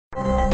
Palakpak!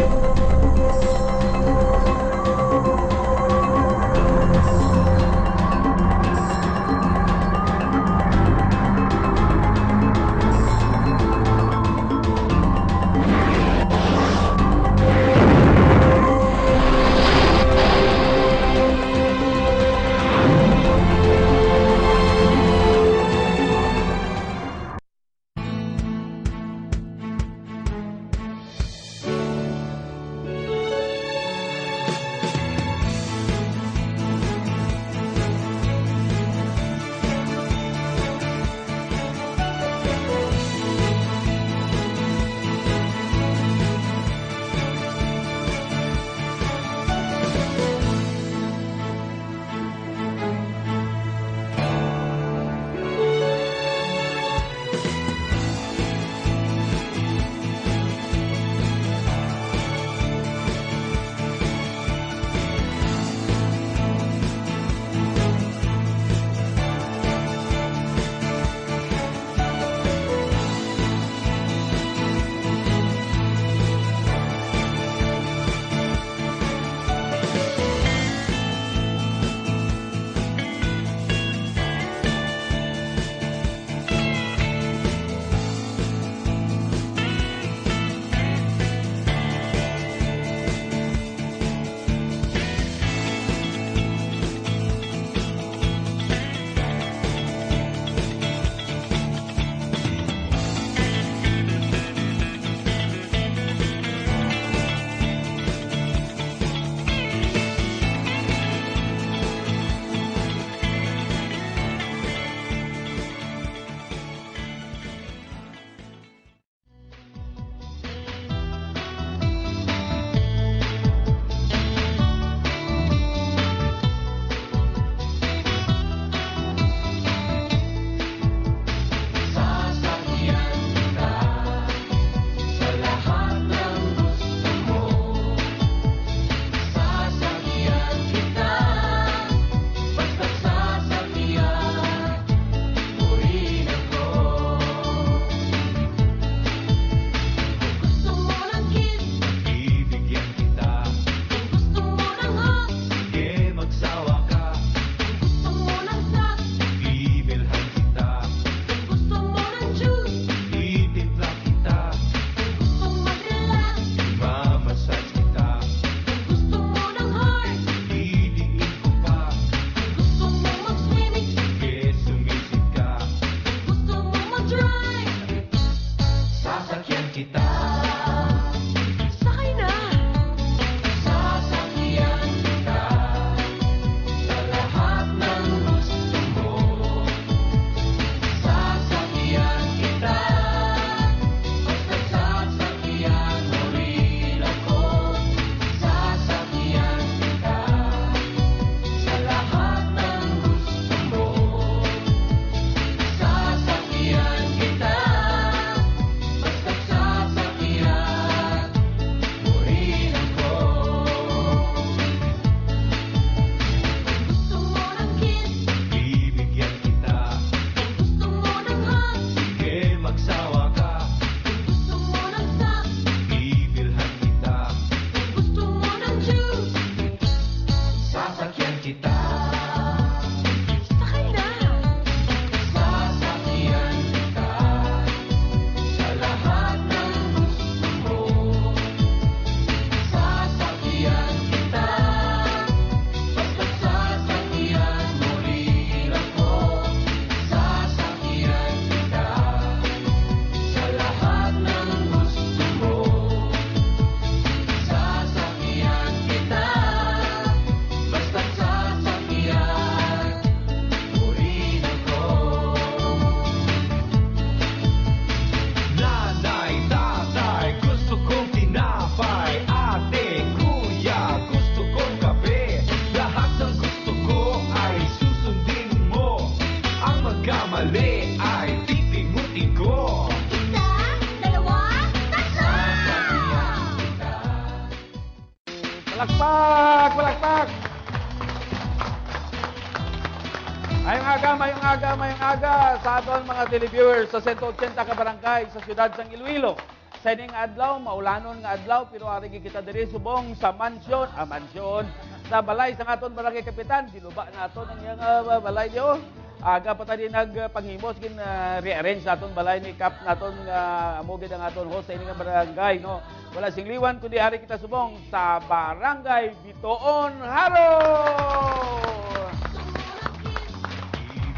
Palakpak! Mayong aga sa aton mga televiewers sa 180 ka barangay sa siyudad sang Iloilo. sa ining adlaw, maulanon nga adlaw, pero ari kita diri subong sa mansyon, sa balay sa aton barangay kapitan, giluba naton ang iyang balay diyo. Aga pa tayo nagpanghimos, rearrange naton balay ni Kap naton amugid ang aton host sa ining barangay, no? Wala singliwan kundi ari kita subong sa Barangay Bitoon Haro.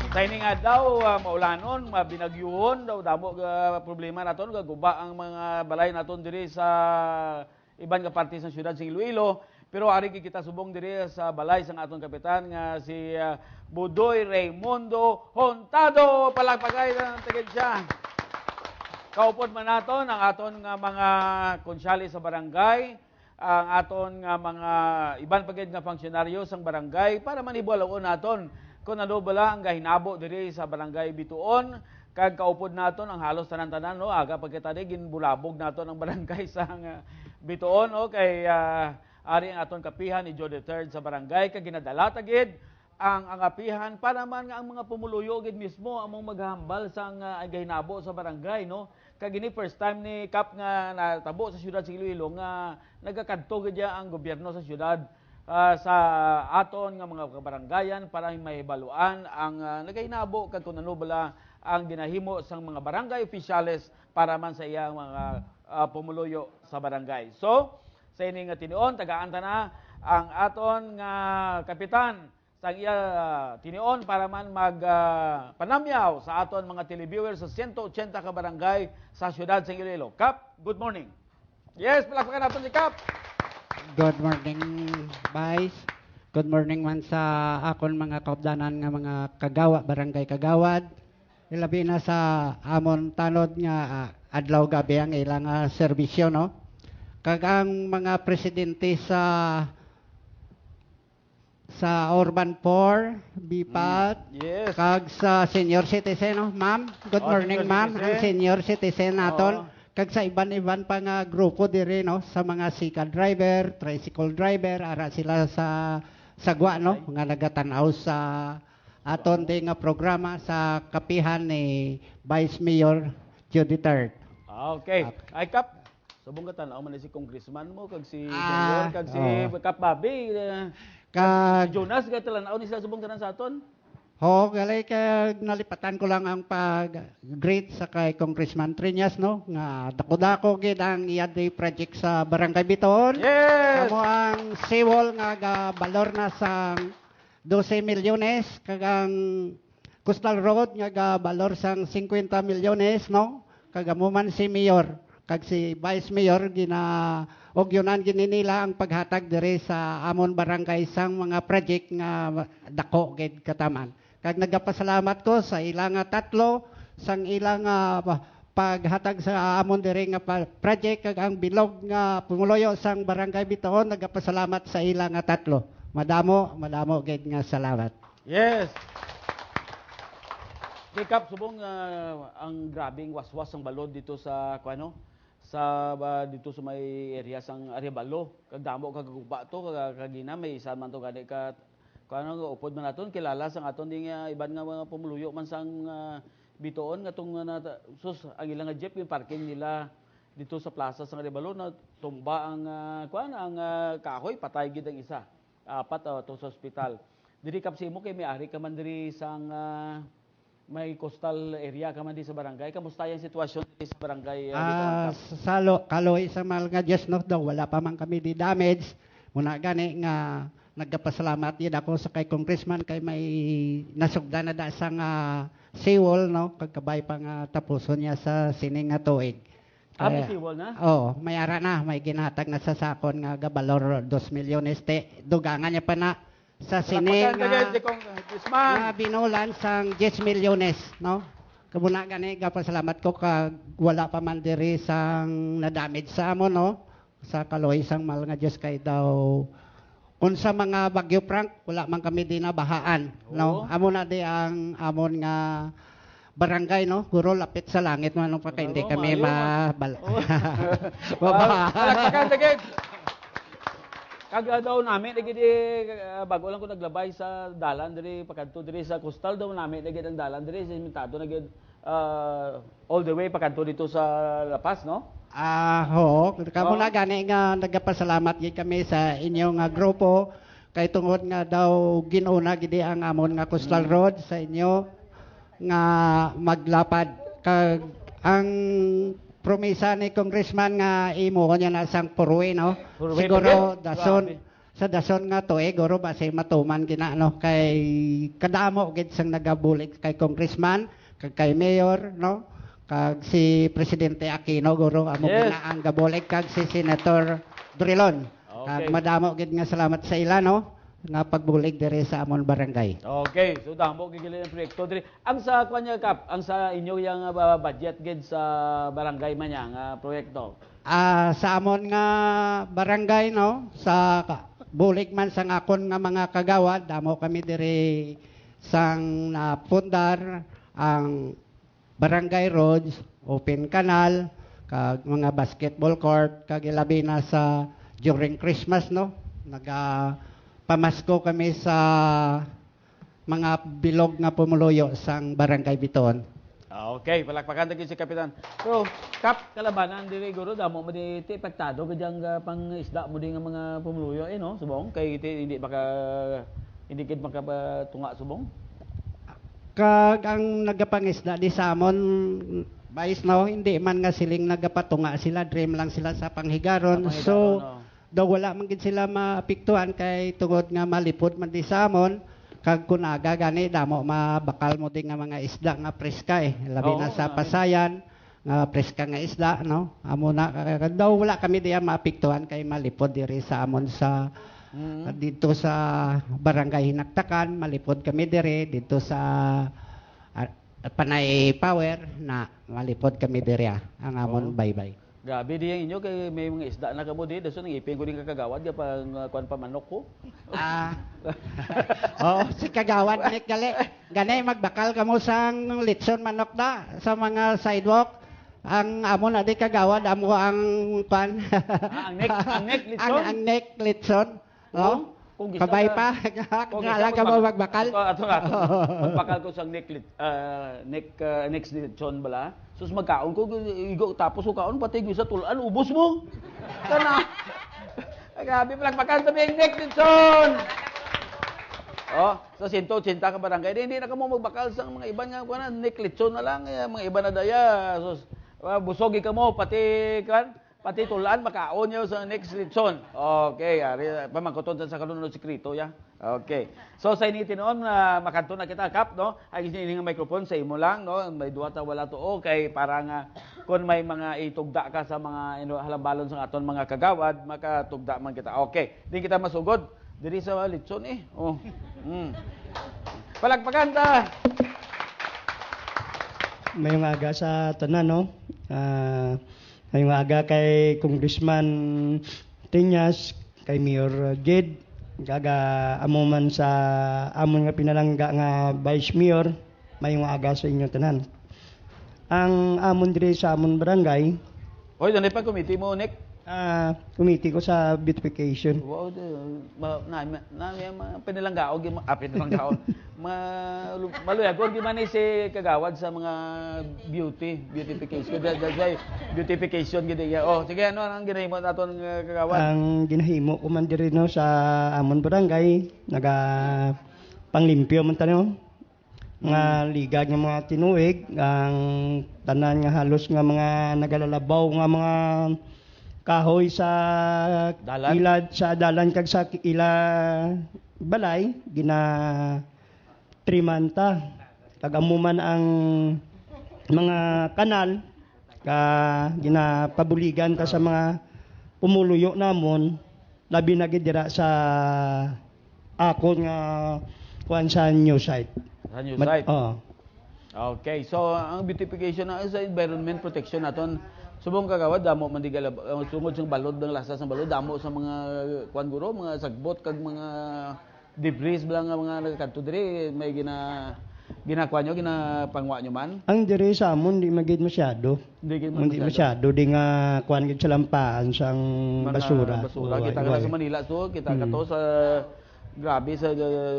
Sa ining adlaw, maulanon, mabinagyuhon daw damo problema naton guba ang mga balay naton diri sa iban nga parte sa siyudad sa Iloilo. Pero ari kita subong diri sa balay sa aton kapitan nga si Budoy Raimundo Hontado. Palagpagay ng tigid siya. Kaupod man naton ang aton nga mga konsyali sa barangay, ang aton nga mga iban pagid nga funksyonaryo sang barangay para manibalaon naton kung ano bala ang gahinabo diri sa barangay Bituon. Kag kaupod naton ang halos tanan-tanan, no? Aga pagkatadi ginbulabog naton ang barangay sa Bituon, no? Kay ari ang aton kapihan ni Joe III sa barangay kag ginadala tagid ang apihan para man nga ang mga pumuluyo gid mismo among maghambal sa gahinabo sa barangay, no? Kag ini first time ni Kap nga natabo sa siyudad sa Iloilo nga nagakadto gid ang gobyerno sa siyudad sa aton nga mga kabarangayan para mahibaluan ang nagahinabo kag kun ano bala ang ginahimo sang mga barangay opisyales para man sa iyang mga pumuluyo sa barangay. So, sa ini nga tinion, tagaan ta na ang aton nga kapitan sa iya tinion para man panamyaw sa aton mga televiewers sa 180 ka barangay sa siyudad sa Iloilo. Kap, good morning. Yes, palakpakan natin si Kap. Good morning, Vice. Good morning man sa akon mga kaupdanan nga mga kagawa, barangay kagawad. Ilabi na sa amon tanod nga adlaw gabi ang ilang serbisyo, no? Kag ang mga presidente sa Urban 4, BPAT, yes. Kag sa senior citizen, no? Ma'am, good morning, ma'am. Ang senior citizen naton. Kag sa iban-iban pa nga grupo diri, no? Sa mga sika driver, tricycle driver, ara sila sa sagwa, no? Nga nagatanaw sa aton di nga programa sa kapihan ni Vice Mayor Joe III. Okay. Ay, Kap, subong ka tanaw man si congressman mo kag si Mayor kag si Kap Babi kag Jonas ka talanaw ni sa subong tanan sa aton. Ho, galay kag nalipatan ko lang ang pag-greet sa kay Congressman Triñas, no? Nga dako-dako gid ang iya project sa Barangay Bitoon. Yes. Amo ang seawall nga balor na sang 12 milyones kag ang Coastal Road nga balor sang 50 milyones, no? Kag amo man si Mayor kag si Vice Mayor ogyonan gini nila ang paghatag diri sa amon barangay sang mga project nga dako gid kataman. Kag nagapasalamat ko sa ilang tatlo sang ilang paghatag sa amon diri nga project kag ang bilog nga pumuloyo sang barangay Bitoon. Nagapasalamat sa ilang tatlo. Madamo gid nga salamat. Yes. Kap, subong ang grabing waswas ang balod dito sa dito sa may area sang Arevalo. Kagdamo kagaguba to kagina may isa man to gani ka upod man naton kilala sang aton ding iban nga mga pumuluyo man sang Bitoon nga tong ang ilang jeep yung parking nila dito sa plaza sang Arevalo na tumba ang kahoy patay gid ang isa. Apat to sa ospital. Diri Kap si mo kay may ari ka man diri sang may coastal area ka man di sa barangay. Kamusta yung sitwasyon sa barangay? Kaloy sa mga Diyos, no? Daw, wala pa man kami di damage. Muna gani nga nagkapasalamat yun ako sa kay congressman kay may nasugdan na da sa seawall, no? Kagkabay pa nga tapuson niya sa sining nga tuig. May seawall na? Oo, may ara na. May ginatag na sa sakon nga gabalor 2 milyones. Dugangan niya pa na sa sining nga binulan sang 10 milyones, no? Kamuna gani gapasalamat ko kag wala pa man diri sang na-damage sa amon, no? Sa kaloy sang mal nga Dios kay daw kun sa mga bagyo Frank wala man kami dinabahaan, no? Amo na di ang amon nga barangay, no? Guro lapit sa langit man pa kay hindi kami Kag daw namin digid bago lang ko naglabay sa dalan diri pakadto diri sa coastal daw namin digid ang dalan diri simentado na gid all the way pakanto dito sa La Paz, no? Oo, kamo na gani nga nagapasalamat gid kami sa inyong nga grupo kay tungod nga daw ginuna gid ang amon nga coastal road sa inyo nga maglapad kag ang promisa ni congressman nga imo nya na sang purwi no. Purwi Siguro na gid? dason Grabe. sa dason nga tuig guro base matuman gina no kay kadamo gid sang nagabulig kay congressman kag kay mayor no kag si Presidente Aquino guro amo Yes. gina ang gabulig kag si Senator Drilon. Kag Okay. madamo gid nga salamat sa ila no nga pagbulig diri sa amon barangay. Okay, so damo gigilin ang proyekto diri. Ang sa kanya kap, ang sa inyo yang budget gid sa barangay man yang proyekto. Sa amon nga barangay no sa bulig man sang akon nga mga kagawad damo kami diri sang napundar ang barangay roads, open canal, kag mga basketball court, kag ilabi na sa during Christmas no. Pamasko kami sa mga bilog nga pumuluyo sang barangay Biton. Okay, palakpakan tagi si Kapitan. So, Kap, kalabanan diri guro damo mo di ti pektado kadyang pang isda mo di nga mga pumuluyo no, subong kay iti hindi kid makatunga subong. Kag ang nagapangisda di samon bais no hindi man nga siling nagapatunga sila dream lang sila sa panghigaron Sa panghigaron, so no. daw wala man gid sila maapektuhan kay tungod nga malipod man di samon kag kunaga gani damo mabakal mo din nga mga isda nga preska labi na Oo, sa nga. pasayan nga preska nga isda no amo na daw wala kami diya maapektuhan kay malipod diri sa amon sa dito sa barangay Hinaktakan, malipod kami dire dito sa Panay Power na malipod kami dire ang amon baybay. Grabe di yang inyo kay may mga isda na kamo di dason ngipin ko din kakagawad ya pang kuan pa manok ko. Si kagawad ni gali. Ganay magbakal kamo sang litson manok da sa mga sidewalk. Ang amo na di kagawad amo ang pan. Ang neck litson? ang neck litson. Oh. Kung gisa Kabay ka- pa. kung Ngala gisa ka ko mo bak- magbakal. Ato nga. Magbakal ko sang neck litson bala. Sus magkaon ko igo tapos ko kaon pati gisa tulan ubos mo. Kana. Ay, grabe palakpakan sa may neck litson. Sa 180 ka barangay, hindi na kamo magbakal sa mga iba nga kuan neck litson na lang, mga iba na daya. Sus busogi ka mo pati tulan makaon niyo sa next litson. Okay, ari pamangkoton sa kanunod sekreto ya. Okay. So sa ini tinon makanto na kita kap no. Ay ini nga microphone sa imo lang no. May duwa ta wala tuo kay para nga kun may mga itugda ka sa mga halambalon sa aton mga kagawad, makatugda man kita. Okay. Di kita masugod diri sa litson Palakpakan ta. Mayong aga sa tanan no. Mayong aga kay Congressman Tinyas, kay Mayor Jed, kaga amo man sa amon nga pinalangga nga Vice Mayor, mayong aga sa inyo tanan. Ang amon diri sa amon barangay, Hoy, dali pa committee mo nek. committee ko sa beautification. Wow, pinilanggaon pinilanggaon. Maluyagon di man ni si kagawad sa mga beautification. That's why beautification gid ya. Oh, sige ano ang ginahimo naton kagawad? Ang ginahimo ko man diri no sa amon barangay, naga panglimpyo man tayo. Mga ligag nga mga tinuig, ang tanan nga halos nga mga nagalalabaw nga mga kahoy sa Dalan? ilad sa dalan kag sa ila balay gina trimanta kag amuman ang mga kanal ka ginapabuligan ta sa mga pumuluyo namon labi na gid dira sa akon nga kuan sa new site. Sa new site. Oh. Okay, so ang beautification na sa environment protection naton subong kagawad damo man di sungod sa balod ng lasa sa balod damo sa mga kuan guro mga sagbot kag mga debris bala nga mga nagkanto diri may ginakuha nyo ginapangwa nyo man Ang diri sa amon di magid masyado. Hindi masyado di nga kuan gid sa lampaan sang basura. basura Oo, kita ka sa Manila so kita ka to sa grabe sa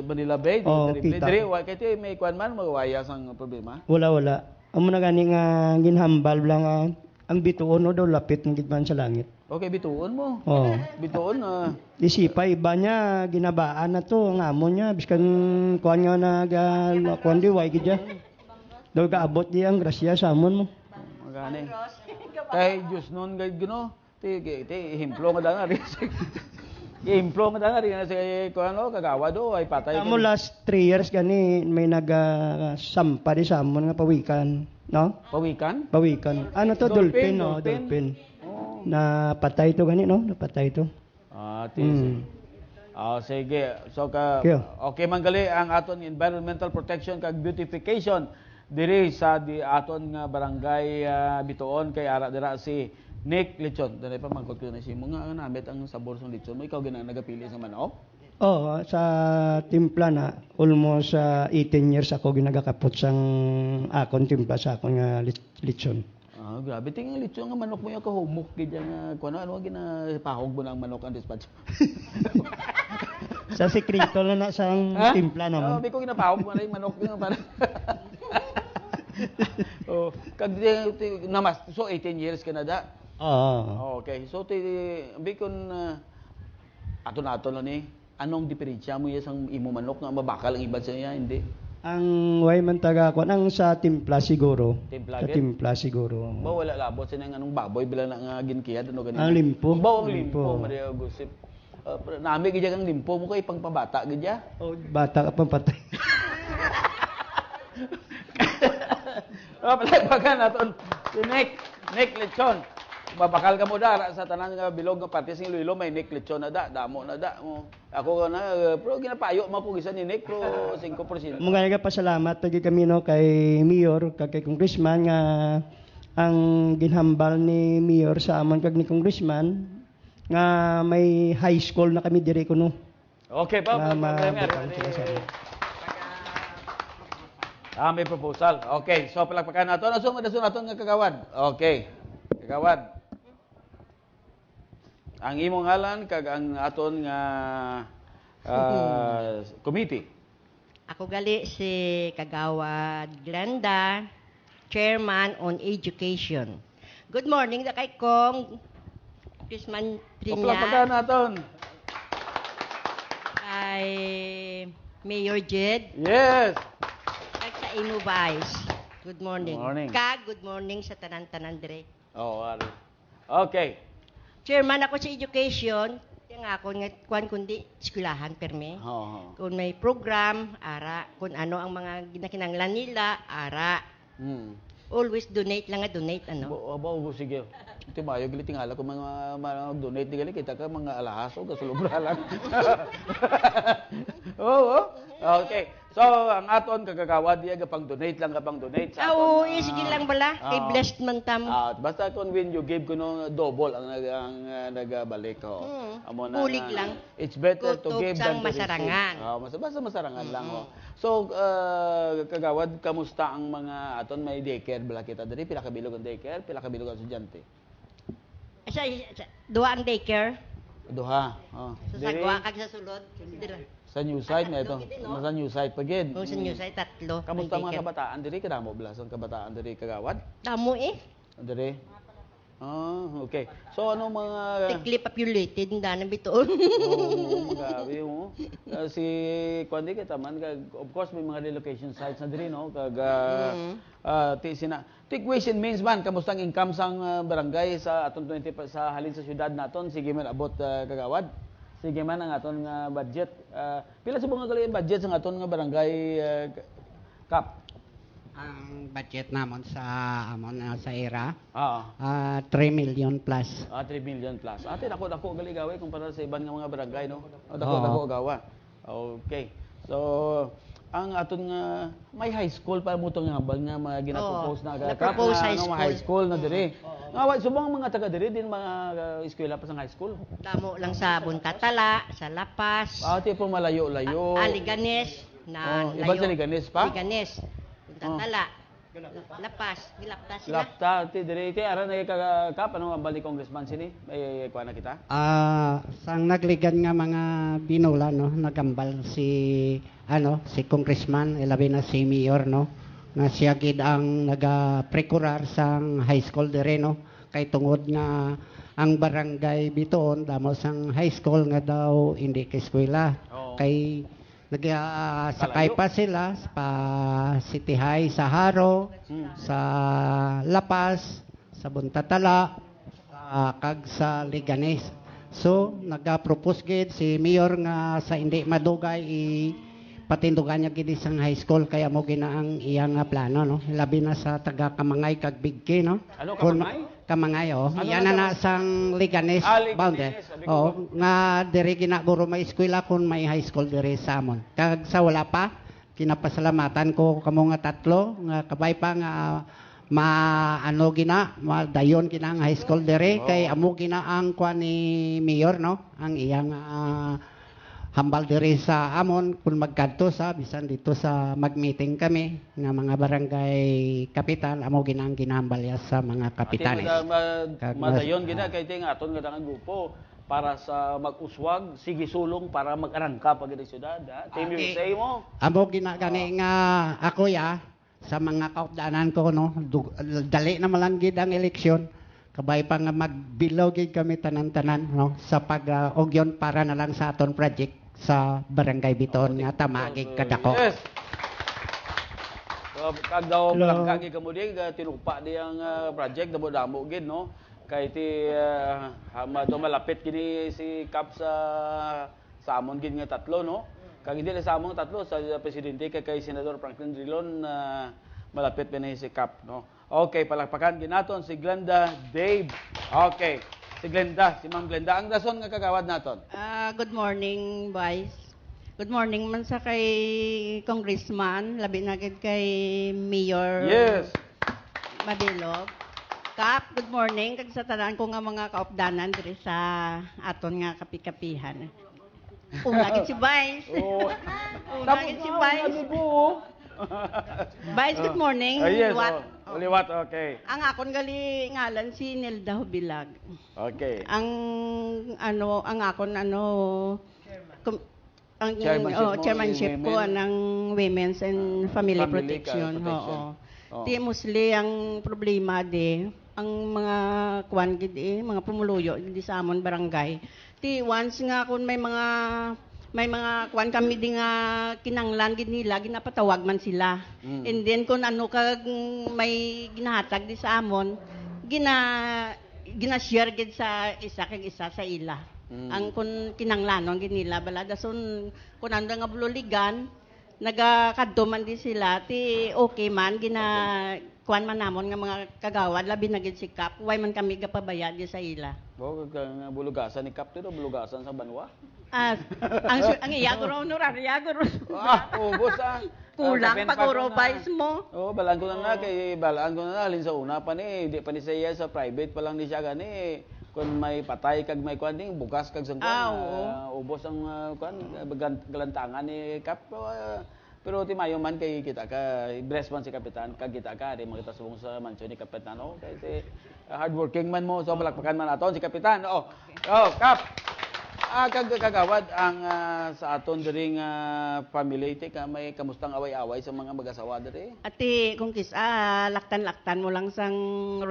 Manila Bay Oh, diri kita. diri wa kay may kuan man magwaya sang problema Wala. amo na gani nga ginhambal lang ang bituon no daw lapit ng gitman sa langit. Okay, bituon mo. Oh. Bituon, Isipa iba niya ginabaan na to ang amo niya biskan kuan nga kuan di way gidya. Daw gaabot di ang grasya sa amon mo. magani. Kay Diyos nun, gino, ti himplo nga danga rin. Himplo nga danga rin, si kagawa do, ay patay. Amo last 3 years gani may sampa di sa amon nga pawikan, no? Pawikan? Pawikan. Ano to? Dolphin, no? Dolphin. Oh. Na patay to gani, no? Napatay to. Sige. So, okay man gali ang aton environmental protection kag beautification diri sa aton nga barangay Bituon kay ara dira si Nick Lechon. Dali pa mangkot ko na si mo nga namit ang sabor sa lechon mo. Ikaw gina nagapili sa manok? Oh, sa timpla na almost 18 years ako ginagakapot sang akon timpla sa akon nga lechon. Grabe tingin lechon nga manok mo yung kahumok gidya nga kuno ano ginapahog mo ng manok ang dispatch. Sa sekreto na sang timpla naman. Di ko ginapahog mo na yung manok nga para. Kag namas so 18 years ka na da. Okay. So bikon aton-aton ni anong diferensya mo sang imo manok nga mabakal ang iban sa iya hindi? Ang way man taga kuan ang sa timpla siguro. Timpla sa timpla siguro. Ba wala labot sa anong baboy bila na nga ginkiyad ano ganito. Ang limpo. Ba ang limpo Maria Gusip. Nami gidya kang limpo mo kay pangpabata gidya. Bata ka pang patay. Palagpagan naton si Nick Lechon. Babakal ka mo da sa tanan nga bilog nga parte sing Iloilo may Nick Lechon na da, damo na da mo. Ako na pero ginapayo man po gisan ni Nick pro 5%. Mga nga pasalamat tagi kami no kay Mayor kay Congressman nga ang ginhambal ni Mayor sa amon kag ni Congressman nga may high school na kami dire kuno. Okay pa. May proposal. Okay, so palakpakan nato. Asong madason naton nga kagawad. Okay. Kagawad. Ang imong ngalan kag ang aton nga committee. Ako gali si Kagawad Glenda, Chairman on Education. Good morning da kay Kong Chrisman Palakpakan Trinya, naton. kay Mayor Jed, Yes. kag sa imo Vice. Good morning. Good morning. Kag good morning sa tanan-tanan dire. Ari. Okay. Chairman ako sa Education, yang ako nga kuan kundi eskwelahan perme. Kung may program, ara, kung ano ang mga ginakinanglan nila, ara. Always donate lang nga donate ano. Sige. Ito mayo gali tingala ko mga donate gali kita ka mga alahas o kasulubra lang. Okay. So ang aton kagawad diya gapang donate lang gapang donate sa aton. Sige lang bala. Kay blessed man tam. Basta kung when you give kuno double ang nagbalik ho. Amo na. Bulig lang. It's better to Kutob give sang than to receive. masarangan. Basta masarangan lang ho. So kagawad kamusta ang mga aton may daycare bala kita diri pila ka bilog ang daycare, pila ka bilog ang estudyante. Sa duha ang daycare. Duha. Sa sagwa kag sa sulod. Dira. Sa new site na ito. Sa new site pagid. Sa new site tatlo. Kamusta ang mga daycare. kabataan diri kadamo blas ang kabataan diri kagawad? Damo Diri. Okay. So ano mga Tigli populated na nang bituon. magabi mo. Si Kwandi kita man of course may mga relocation sites na diri no kag Tik ways and means man kamusta ang income sang barangay sa aton 20 sa halin sa syudad naton sige man abot kagawad. Sige man ang aton nga budget. Pila sa mga gali budget sa aton nga barangay Kap? Ang budget namon sa sa era 3 Ah. million plus. 3 million plus. Ate dako gali gaway kumpara sa iban nga mga barangay no. Dako gawa. Okay. So ang aton nga may high school pa mo tong hambal nga mga ginapropose na na-propose high school na diri. Nga subong mga taga diri din mga eskwela pa sa high school. Damo lang sa Buntatala, sa Lapas, Ate po malayo-layo. Liganes, na Iba sa Liganes pa? Liganes, Buntatala, Lapas, Nilapta sila. Lapta ate diri kay ara na kap ano ang bali congressman sini may kuha na kita. Sang nagligan nga mga binula no, nagambal si si congressman, ilabi na si mayor no. nga siya gid ang naga-procurar sang high school dire no. Kay tungod nga ang barangay Bitoon damo sang high school nga daw hindi ka eskwela. Oo. Kay sakay pa sila pa City High sa Haro, sa Lapas, sa Buntatala, kag sa Liganes. So, nag-propose gid si Mayor nga sa hindi madugay patindugan niya gid isang high school kaya mo ginaang iyang plano no. Labi na sa taga Kamangay kag Bigke no. Ano, Kun- Kamangay? Kamangay oh. Ano Yan na na sang Liganes Liganes, boundary. sabi ko Oh, nga diri ginaguro may eskwela kun may high school diri sa amon. Kag sa wala pa kinapasalamatan ko kamo nga tatlo nga kabay pa nga maano gina madayon gina ang high school dire kay amo gina ang kwan ni Mayor no ang iyang hambal diri sa amon kung magkadto sa bisan dito sa magmeeting kami nga mga barangay kapitan amo ginang ginahambal ya sa mga kapitanes. Madayon gina kay ting aton nga tangang grupo para sa mag-uswag, sige sulong para mag-arangka pag iti syudad. Team USA mo. Amo ginagani nga ako ya sa mga kaupdanan ko no dali na malanggid ang eleksyon kabay pa nga magbilog gid kami tanan-tanan no sa pag-ugyon para na lang sa aton project sa Barangay Bitoon nga tamagig kadako. Yes. So, kag daw Hello. malangkagi kamo di tinupa di ang project damo gid no. Kay ti do malapit kini si Kap sa amon gid nga tatlo no. Kag hindi sa among tatlo sa presidente kay Senador Franklin Drilon malapit pa na si Kap no. Okay, palakpakan ginaton si Glenda Dave. Okay. Si Glenda, si Ma'am Glenda. Ang dason nga kagawad naton. Good morning, Vice. Good morning man sa kay Congressman, labi na gid kay Mayor Yes. Mabilog. Kap, good morning kag sa tanan ko nga mga kaupdanan diri sa aton nga kapikapihan. Una gid si Vice. Oh. Una gid si Vice. Vice, good morning. Yes. Liwat. Liwat, okay. Ang akon gali ngalan si Nelda Hubilag. Okay. Ang akon ang Chairmanship mo, chairmanship yung ko women? ng Women's and Family Family Protection. Protection. Oo. Ti mostly ang problema ang mga kwan gid mga pumuluyo di sa amon barangay. Ti once nga kun may mga kwan kami di nga kinanglan gid nila ginapatawag man sila. And then kun ano kag may ginahatag di sa amon gina-share gid sa isa kag isa sa ila. Ang kun kinanglanon gid nila bala dason kun ando nga bululigan nagakadto man di sila ti okay man kuan man namon nga mga kagawad labi na gid si Kap way man kami gapabayad di sa ila. Bo kag bulugasan ni Kap dito, bulugasan sa banwa. Ang iya guro honoraria guro. Ubos ang Kulang kapen pag pa ko Eurovice na. mo. Balaan ko na kay balaan ko na halin sa una pa ni, di pa ni siya sa private pa lang ni siya gani. Kung may patay kag may kuan ding bukas kag sangkuan. Ubos ang kuan galantangan ni Kap. Pero ti mayo man kay kita ka bless man si kapitan kag kita ka di makita subong sa mansyon ni kapitan kay si hardworking man mo so balakpakan man aton si kapitan. Kap. Kag kagawad ang sa aton diri nga family ti ka may kamustang away-away sa mga mag-asawa diri. Ati kung kisa laktan-laktan mo lang sang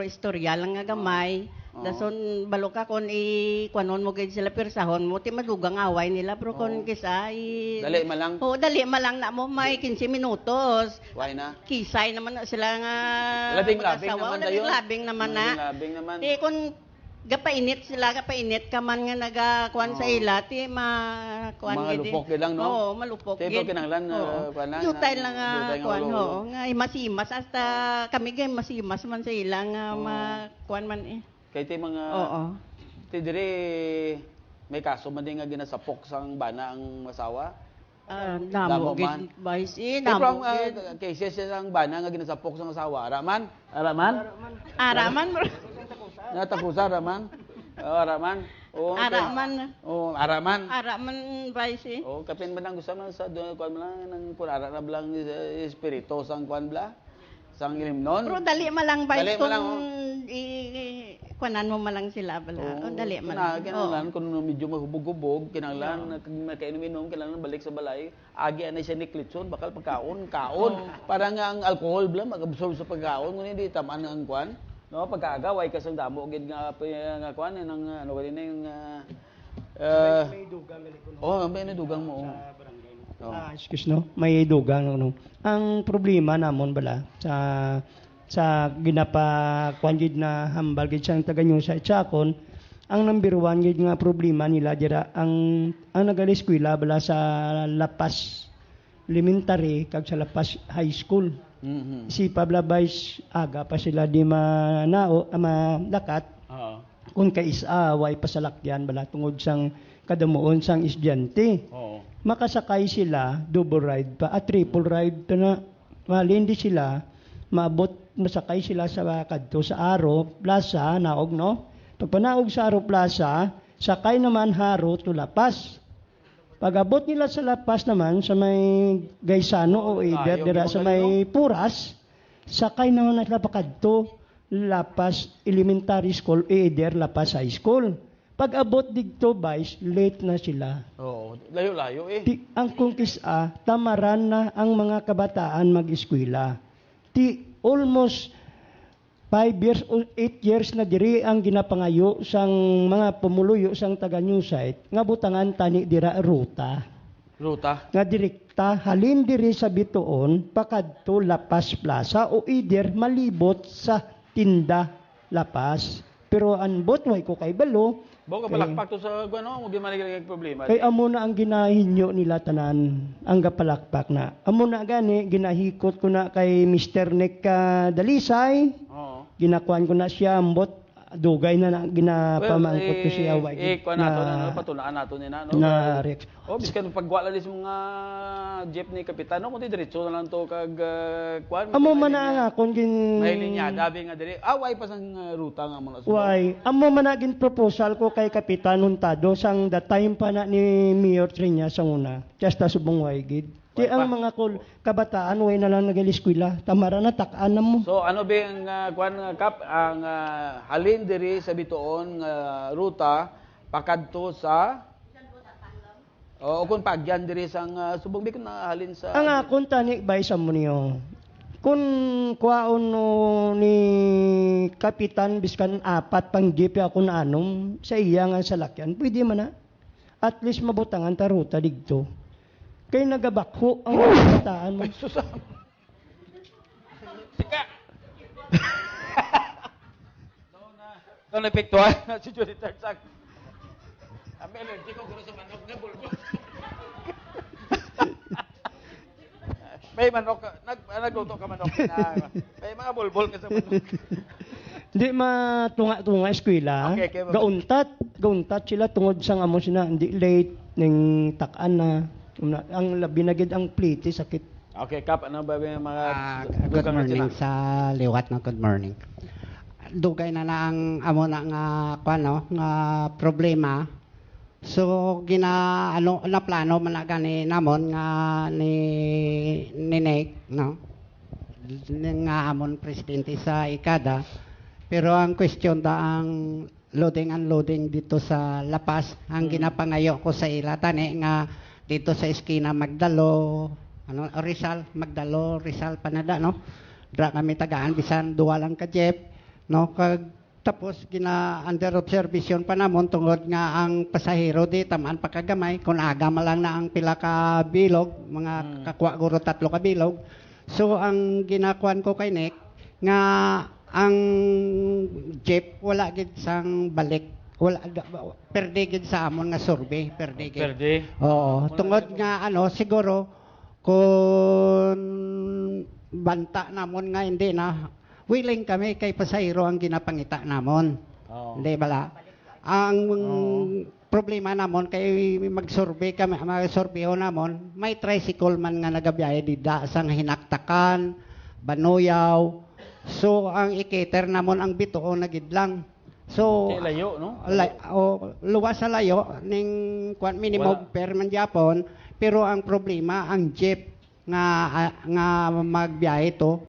istorya lang nga gamay. Dason balo ka kon kuanon mo gid sila pirsahon mo ti madugang away nila pero kon kisa Dali man lang. dali malang na mo may 15 minutos. Why na? Kisay naman na sila nga Labing-labing mag-asawa. naman dayon. Labing naman na. Labing naman. Ti kun gapainit ka man nga nagakuan sa ila ti kuan Mga lupok gid lang, no? Oo, malupok Ti gid. kinahanglan kuan lang. Yutay lang yutay kuan ulo. ho. Nga masimas hasta kami gay masimas man sa ila nga kuan man Kay ti mga Oo. ti diri may kaso man din nga ginasapok sang bana ang masawa. Damo man. gid Vice From damo gid. cases sang bana nga ginasapok sang asawa. Araman? Araman? Araman bro. Natapusa Araman? Araman? Araman. Araman. Araman Vice. Kapin man ang gusto man sa kuan man lang nang purara na blang espiritu sang kuan bla. Sang ilimnon. Pero dali malang Dali Vice kung malang, kuanan mo malang sila bala. Oh, dali man. Kinahanglan kung medyo mahubog-hubog, kinahanglan makainom-inom, kinahanglan balik sa balay. Agi anay siya ni klitson, bakal pagkaon. Para nga ang alcohol bla mag-absorb sa pagkaon, ngunit hindi tamaan ang kwan. No, pagkaagaway ka sa damo gid nga kwan nang ano kanina yung may dugang may dugang mo. Excuse no, may dugang no. Ang problema namon bala sa ginapa kwanjid na hambal gid sang taga-New sa Chacon, ang number 1 gid nga problema nila dira ang nagali-eskwela bala sa Lapas Elementary kag sa Lapas High School. Si Pabla Vice aga pa sila di malakat. Kung kaisa way pasalakyan bala tungod sang kadamuon sang estudyante. Makasakay sila double ride pa at triple ride na malindi sila masakay sila sa kadto sa Aro Plaza naog no. Pagpanaog sa Aro Plaza, sakay naman Haro to Lapas. Pag-abot nila sa Lapas naman sa may Gaisano o Eder dira sa may Puras, sakay naman sila pakadto Lapas Elementary School, Eder Lapas High School. Pag-abot dito, Vice, late na sila. Layo-layo Ang kungkisa, tamaran na ang mga kabataan mag-eskwela. Almost 5 years o 8 years na diri ang ginapangayo sang mga pumuluyo sang taga-New Site, nga butangan tani dira ruta. Nga direkta, halin diri sa Bituon, pakadto Lapas Plaza o either malibot sa Tinda Lapas. Pero anbot, way ko kay balo, Baka palakpak to sa gano, mo gimaligay problema. Kay amo na ang ginahinyo nila tanan, ang gapalakpak na. Amo na gani ginahikot ko na kay Mr. Nick Dalisay. Ginakuan ko na siya ambot dugay na ginapamangkot ko siya way. Kuan nato na patulaan nato ni na no. Na Rex. Biskan pagwala dis mga jeep ni kapitano kundi diretso na lang to kag kuan. Amo man nga kun gin may linya dabi nga diri. Way pa sang ruta nga mo na. Way, amo man gin proposal ko kay Kapitan Huntado sang the time pa na ni Mayor Triña sa una. Just subong way gid. Di ang mga kabataan way na lang nagali-eskwela. Tamara na tak-an mo. So ano ba ang kuan kap ang halin diri sa Bituon ruta pakadto sa o kung pagyan diri sang subong bikon na halin sa ang akon tani bay sa mo niyo. Kung kuaon no ni Kapitan biskan 4 pang jeep ako na anom sa iya nga salakyan, pwede man na. At least mabutangan ta ruta digto. Kay nagabakho ang kabataan mo. Sika. No na epektuhan na si Judy Tarzak. Ang allergy ko guro sa manok na bulbul. May manok, nagluto ka manok na. May mga bulbul ka sa manok. Hindi matunga-tunga eskwela. Okay. Gauntat sila tungod sa amo sila. Hindi late ning takan na. Ang labi na gid ang plite sakit. Okay, Kap, ano ba yung mga good morning sa liwat na good morning. Dugay na ang amo na nga kuano nga problema. So na plano man na gani namon nga ni Ninek no. Nga amon presidente sa ICADA. Pero ang question da ang loading unloading dito sa Lapas ang ginapangayo ko sa ila tani nga dito sa eskina Magdalo Rizal Panada no. Dra kami tagaan bisan duwa lang ka jeep no tapos under observation pa namon tungod nga ang pasahero di tamaan pa kagamay kun aga lang na ang pila ka bilog mga kakwa guro 3 ka bilog. So ang ginakuan ko kay Nick nga ang jeep wala gid sang balik wala perde gid sa amon nga survey perde. Oo, tungod nga siguro kung banta namon nga hindi na willing kami kay pasahero ang ginapangita namon. Hindi bala. Ang problema namon kay mag-survey kami, mag-surveyo namon, may tricycle man nga nagabiyahe dida sang Hinaktakan, Banuyaw. So ang ikater namon ang Bituon na gid lang. So layo no? Luwas sa layo ning minimum per man Japon, pero ang problema ang jeep nga magbiyahe to